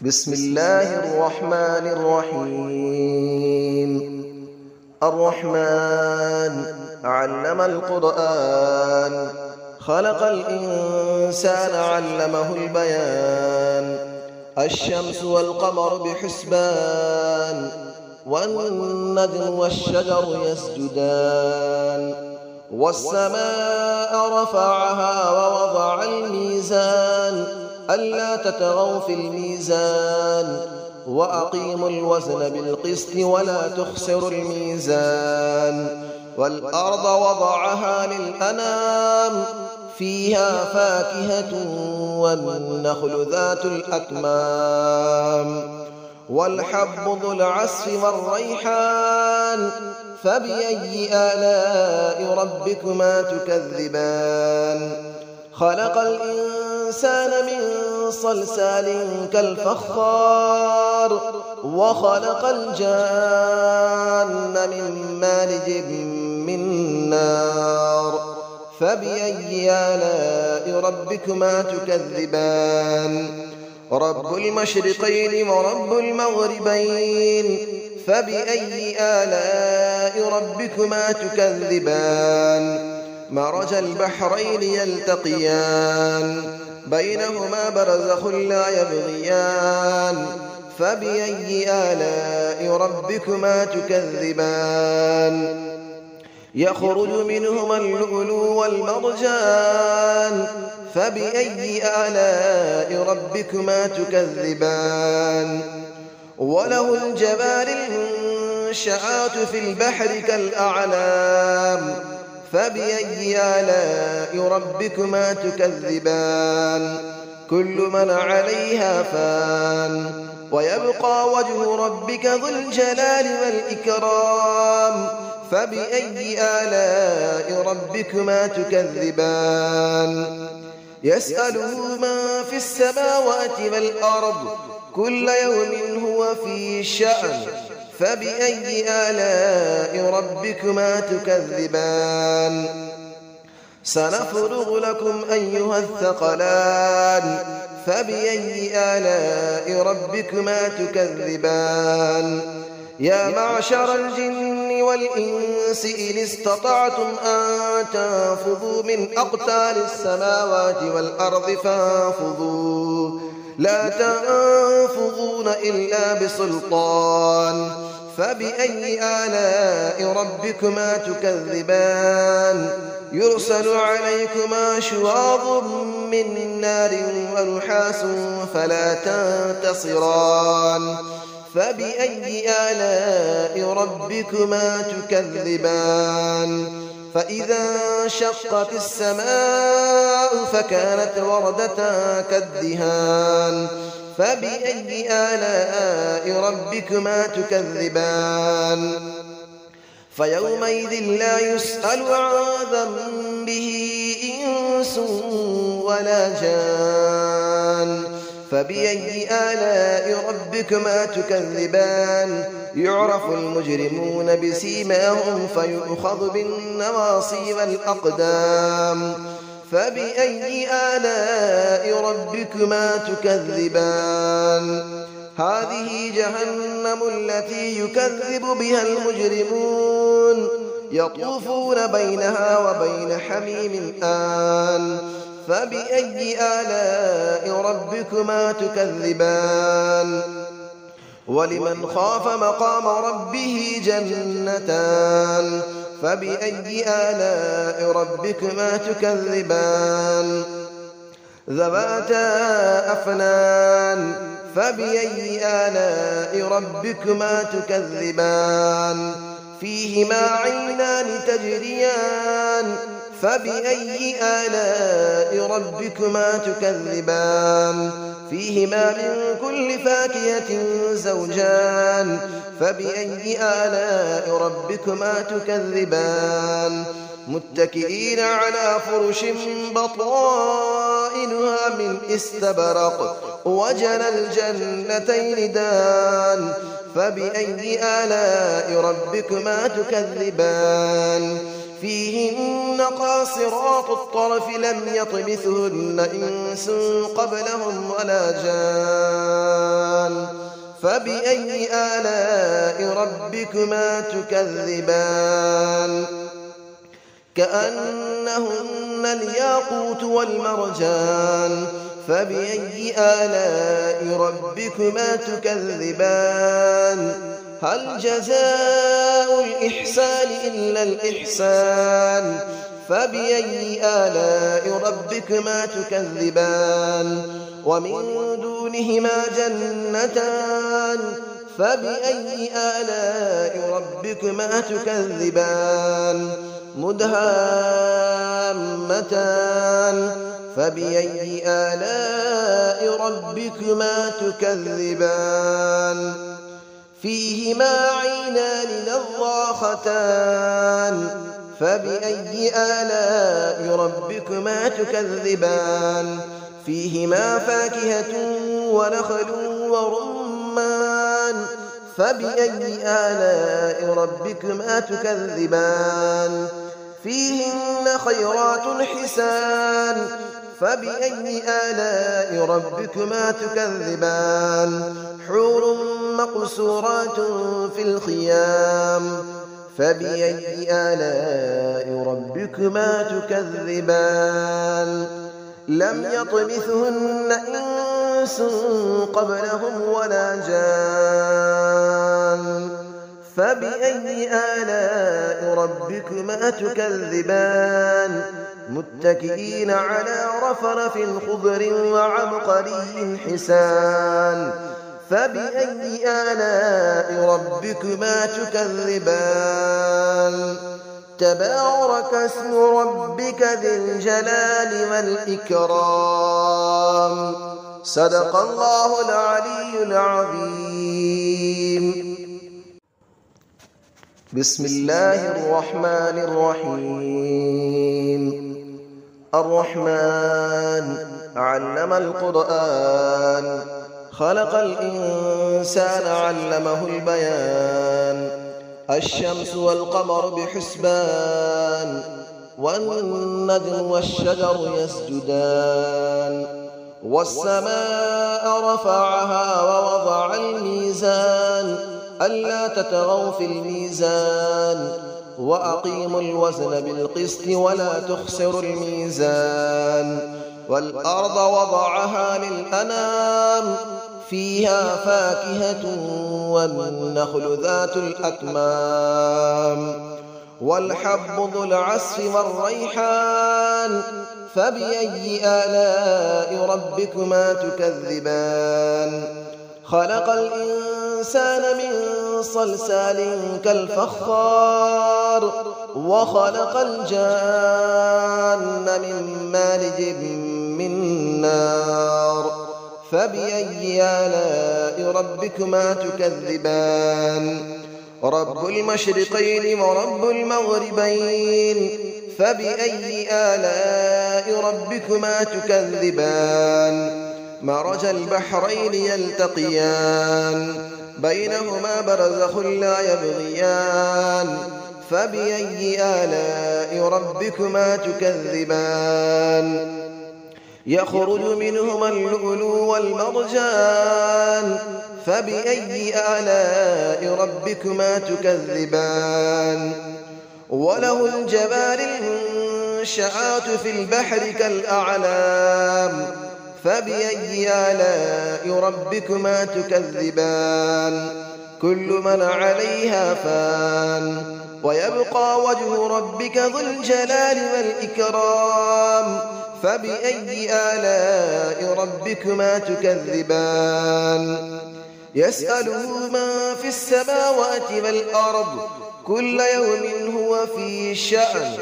بسم الله الرحمن الرحيم. الرحمن علم القرآن، خلق الإنسان علمه البيان. الشمس والقمر بحسبان، والنجم والشجر يسجدان. والسماء رفعها ووضع الميزان، ألا تطغوا في الميزان، وأقيموا الوزن بالقسط ولا تخسروا الميزان. والأرض وضعها للأنام، فيها فاكهة والنخل ذات الأكمام، والحب ذو العصف والريحان. فبأي آلاء ربكما تكذبان؟ خلق الإنسان من صلصال كالفخار، وخلق الجان من مارج من نار. فبأي آلاء ربكما تكذبان؟ رب المشرقين ورب المغربين. فبأي آلاء ربكما تكذبان؟ مرج البحرين يلتقيان، بينهما برزخ لا يبغيان. فبأي آلاء ربكما تكذبان؟ يخرج منهما اللؤلؤ والمرجان. فبأي آلاء ربكما تكذبان؟ وله الجبال المنشآت في البحر كالأعلام. فبأي آلاء ربكما تكذبان؟ كل من عليها فان، ويبقى وجه ربك ذو الجلال والإكرام. فبأي آلاء ربكما تكذبان؟ يسأله من في السماوات والأرض، كل يوم هو في شأن. فبأي آلاء ربكما تكذبان؟ سنفرغ لكم أيها الثقلان. فبأي آلاء ربكما تكذبان؟ يا معشر الجن والإنس إن استطعتم أن تنفذوا من أقطار السماوات والأرض فانفذوا، لا تنفذون إلا بسلطان. فبأي آلاء ربكما تكذبان؟ يرسل عليكما شواظ من نار ونحاس فلا تنتصران. فبأي آلاء ربكما تكذبان؟ فإذا انشقت السماء فكانت وردة كالدهان. فبأي آلاء ربكما تكذبان؟ فيومئذ لا يسأل عن ذنبه إنس ولا جان. فبأي آلاء ربكما تكذبان؟ يعرف المجرمون بسيماهم فيؤخذ بالنواصي والأقدام. فبأي آلاء ربكما تكذبان؟ هذه جهنم التي يكذب بها المجرمون، يطوفون بينها وبين حميم آن. فبأي آلاء ربكما تكذبان؟ ولمن خاف مقام ربه جنتان. فبأي آلاء ربكما تكذبان؟ ذواتا أفنان. فبأي آلاء ربكما تكذبان؟ فيهما عينان تجريان. فبأي آلاء ربكما تكذبان؟ فيهما من كل فاكهة زوجان. فبأي آلاء ربكما تكذبان؟ متكئين على فرش بطائنها من استبرق، وجنى الجنتين دان. فبأي آلاء ربكما تكذبان؟ فيهن قاصرات الطرف لم يطمثهن إنس قبلهم ولا جان فبأي آلاء ربكما تكذبان كأنهن الياقوت والمرجان فبأي آلاء ربكما تكذبان هل جزاء الإحسان إلا الإحسان فبأي آلاء ربكما تكذبان ومن دونهما جنتان فبأي آلاء ربكما تكذبان مدهامتان فبأي آلاء ربكما تكذبان فيهما عينان نضاختان فبأي آلاء ربكما تكذبان فيهما فاكهة ونخل ورمان فبأي آلاء ربكما تكذبان فيهن خيرات حسان فبأي آلاء ربكما تكذبان حور مقصورات في الخيام فبأي آلاء ربكما تكذبان لم يطمثهن إنس قبلهم ولا جان فبأي آلاء ربكما تكذبان متكئين على رفرف خضر وعبقري حسان فبأي آلاء ربكما تكذبان تبارك اسم ربك ذي الجلال والإكرام صدق الله العلي العظيم بسم الله الرحمن الرحيم الرحمن علم القرآن خلق الإنسان علمه البيان الشمس والقمر بحسبان والنجم والشجر يسجدان والسماء رفعها ووضع الميزان ألا تطغوا في الميزان وأقيموا الوزن بالقسط ولا تخسروا الميزان والأرض وضعها للأنام فيها فاكهة والنخل ذات الأكمام والحب ذو العصف والريحان فبأي آلاء ربكما تكذبان خلق الإنسان من صلصال كالفخار وخلق الجان من مارج من نار فبأي آلاء ربكما تكذبان رب المشرقين ورب المغربين فبأي آلاء ربكما تكذبان مرج البحرين يلتقيان بينهما برزخ لا يبغيان فبأي آلاء ربكما تكذبان يخرج منهما اللؤلؤ والمرجان فبأي آلاء ربكما تكذبان وله الجبال المنشآت في البحر كالأعلام فبأي آلاء ربكما تكذبان كل من عليها فان ويبقى وجه ربك ذو الجلال والإكرام فبأي آلاء ربكما تكذبان يسأله من في السماوات والأرض كل يوم هو في شأن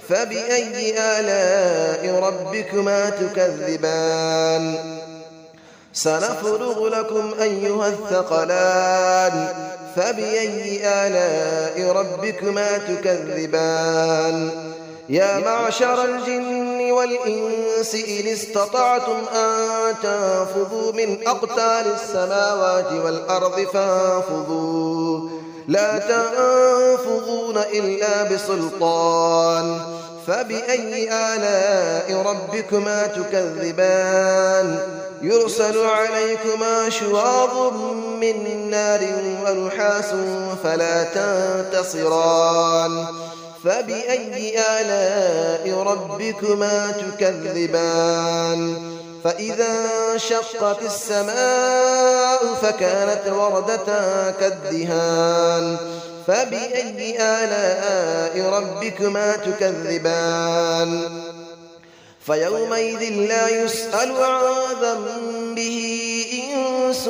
فبأي آلاء ربكما تكذبان سنفرغ لكم أيها الثقلان فبأي آلاء ربكما تكذبان يا معشر الجن والإنس إن استطعتم أن تنفذوا من أقطار السماوات والأرض فانفذوا لا تنفذون إلا بسلطان فبأي آلاء ربكما تكذبان يرسل عليكما شواظ من نار ونحاس فلا تنتصران فبأي آلاء ربكما تكذبان فإذا انشقت السماء فكانت وردة كالدهان فبأي آلاء ربكما تكذبان فيومئذ لا يسأل عن ذنبه إنس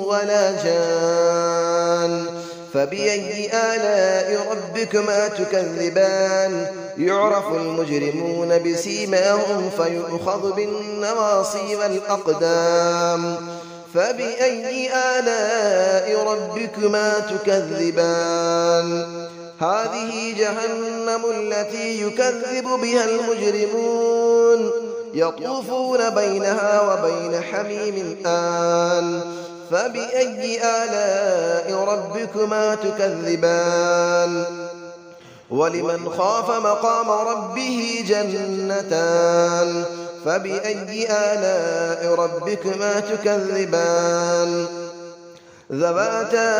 ولا جان فبأي آلاء ربكما تكذبان يعرف المجرمون بسيماهم فيؤخذ بالنواصي والأقدام فبأي آلاء ربكما تكذبان هذه جهنم التي يكذب بها المجرمون يطوفون بينها وبين حميم آن فبأي آلاء ربكما تكذبان ولمن خاف مقام ربه جنتان فبأي آلاء ربكما تكذبان ذواتا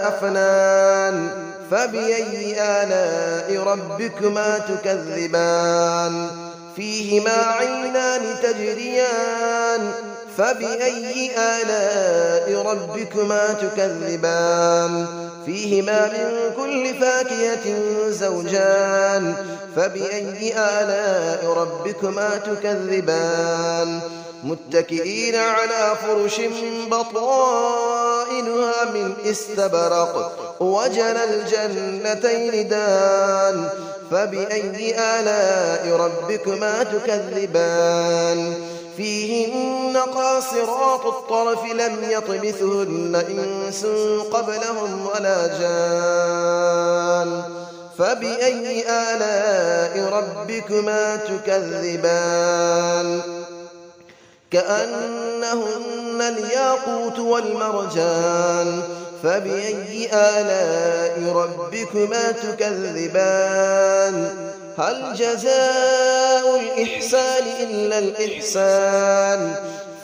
أفنان فبأي آلاء ربكما تكذبان فيهما عينان تجريان فبأي آلاء ربكما تكذبان فيهما من كل فاكهة زوجان فبأي آلاء ربكما تكذبان متكئين على فرش بطائنها من استبرق وجنى الجنتين دان فبأي آلاء ربكما تكذبان فيهن قاصرات الطرف لم يطمثهن إنس قبلهم ولا جان فبأي آلاء ربكما تكذبان كأنهن الياقوت والمرجان فبأي آلاء ربكما تكذبان هل جزاء الإحسان إلا الإحسان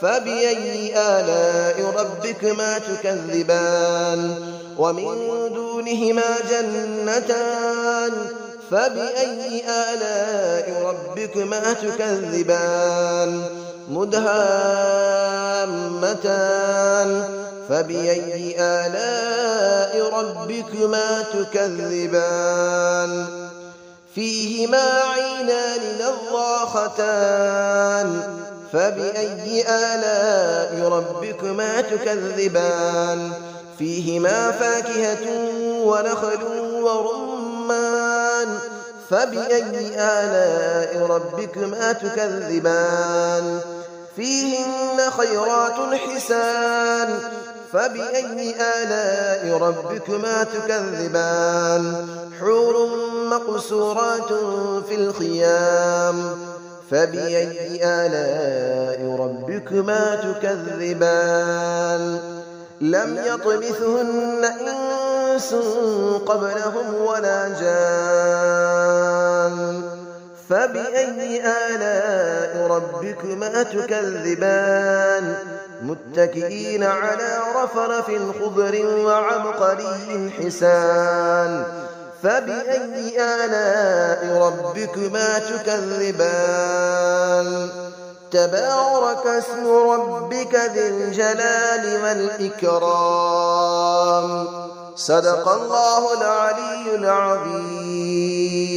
فبأي آلاء ربكما تكذبان ومن دونهما جنتان فبأي آلاء ربكما تكذبان مدهامتان فبأي آلاء ربكما تكذبان فيهما عينان نضاختان فبأي آلاء ربكما تكذبان فيهما فاكهة ونخل ورمان فبأي آلاء ربكما تكذبان فيهن خيرات حسان فبأي آلاء ربكما تكذبان حور مقصورات في الخيام فبأي آلاء ربكما تكذبان لم يطمثهن إنس قبلهم ولا جان فبأي آلاء ربكما تكذبان متكئين على رفرف خضر وعبقري حسان فبأي آلاء ربكما تكذبان تبارك اسم ربك ذي الجلال والإكرام صدق الله العلي العظيم.